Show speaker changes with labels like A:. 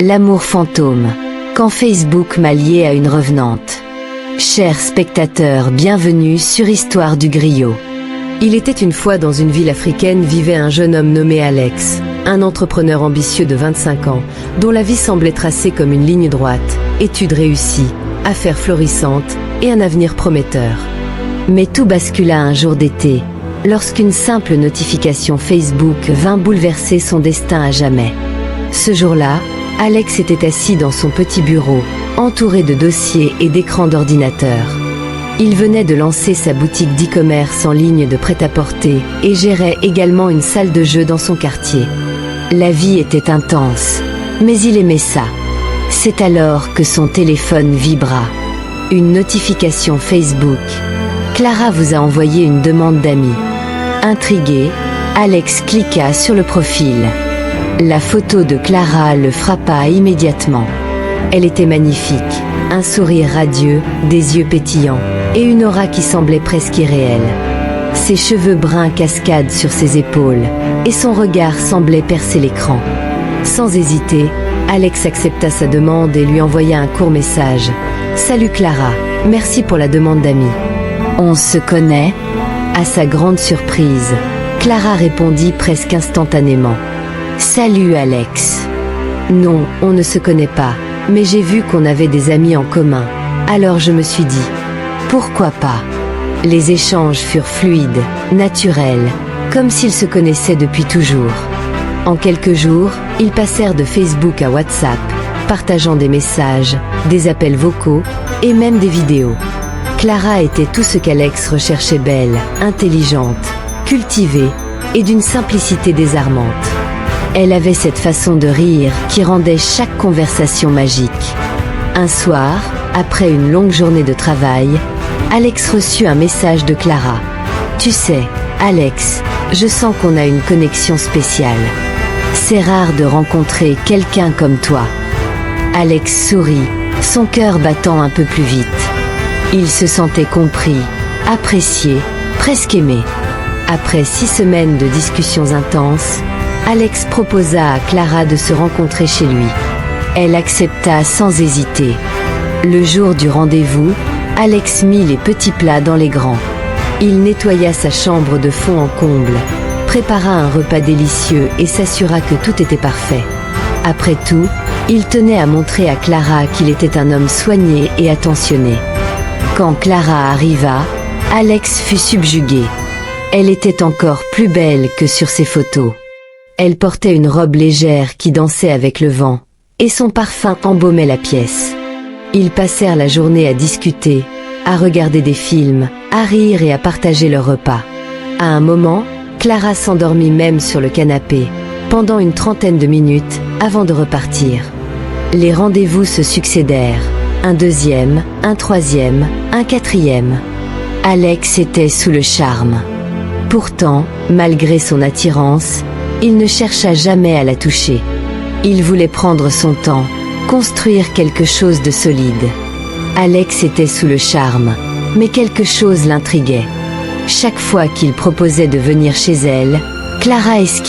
A: L'amour fantôme, quand Facebook m'a lié à une revenante. Chers spectateurs, bienvenue sur Histoire du Griot. Il était une fois dans une ville africaine vivait un jeune homme nommé Alex, un entrepreneur ambitieux de 25 ans, dont la vie semblait tracée comme une ligne droite, études réussies, affaires florissantes et un avenir prometteur. Mais tout bascula un jour d'été, lorsqu'une simple notification Facebook vint bouleverser son destin à jamais. Ce jour-là, Alex était assis dans son petit bureau, entouré de dossiers et d'écrans d'ordinateur. Il venait de lancer sa boutique d'e-commerce en ligne de prêt-à-porter et gérait également une salle de jeu dans son quartier. La vie était intense, mais il aimait ça. C'est alors que son téléphone vibra. Une notification Facebook. Clara vous a envoyé une demande d'amis. Intrigué, Alex cliqua sur le profil. La photo de Clara le frappa immédiatement. Elle était magnifique, un sourire radieux, des yeux pétillants, et une aura qui semblait presque irréelle. Ses cheveux bruns cascadent sur ses épaules, et son regard semblait percer l'écran. Sans hésiter, Alex accepta sa demande et lui envoya un court message. « Salut Clara, merci pour la demande d'amis. On se connaît ?» À sa grande surprise, Clara répondit presque instantanément. « Salut Alex. Non, on ne se connaît pas, mais j'ai vu qu'on avait des amis en commun. Alors je me suis dit, pourquoi pas ?» Les échanges furent fluides, naturels, comme s'ils se connaissaient depuis toujours. En quelques jours, ils passèrent de Facebook à WhatsApp, partageant des messages, des appels vocaux et même des vidéos. Clara était tout ce qu'Alex recherchait, belle, intelligente, cultivée et d'une simplicité désarmante. Elle avait cette façon de rire qui rendait chaque conversation magique. Un soir, après une longue journée de travail, Alex reçut un message de Clara. « Tu sais, Alex, je sens qu'on a une connexion spéciale. C'est rare de rencontrer quelqu'un comme toi. » Alex sourit, son cœur battant un peu plus vite. Il se sentait compris, apprécié, presque aimé. Après 6 semaines de discussions intenses, Alex proposa à Clara de se rencontrer chez lui. Elle accepta sans hésiter. Le jour du rendez-vous, Alex mit les petits plats dans les grands. Il nettoya sa chambre de fond en comble, prépara un repas délicieux et s'assura que tout était parfait. Après tout, il tenait à montrer à Clara qu'il était un homme soigné et attentionné. Quand Clara arriva, Alex fut subjugué. Elle était encore plus belle que sur ses photos. Elle portait une robe légère qui dansait avec le vent, et son parfum embaumait la pièce. Ils passèrent la journée à discuter, à regarder des films, à rire et à partager leur repas. À un moment, Clara s'endormit même sur le canapé, pendant une 30aine de minutes, avant de repartir. Les rendez-vous se succédèrent, un deuxième, un troisième, un quatrième. Alex était sous le charme. Pourtant, malgré son attirance, il ne chercha jamais à la toucher. Il voulait prendre son temps, construire quelque chose de solide. Alex était sous le charme, mais quelque chose l'intriguait. Chaque fois qu'il proposait de venir chez elle, Clara esquivait.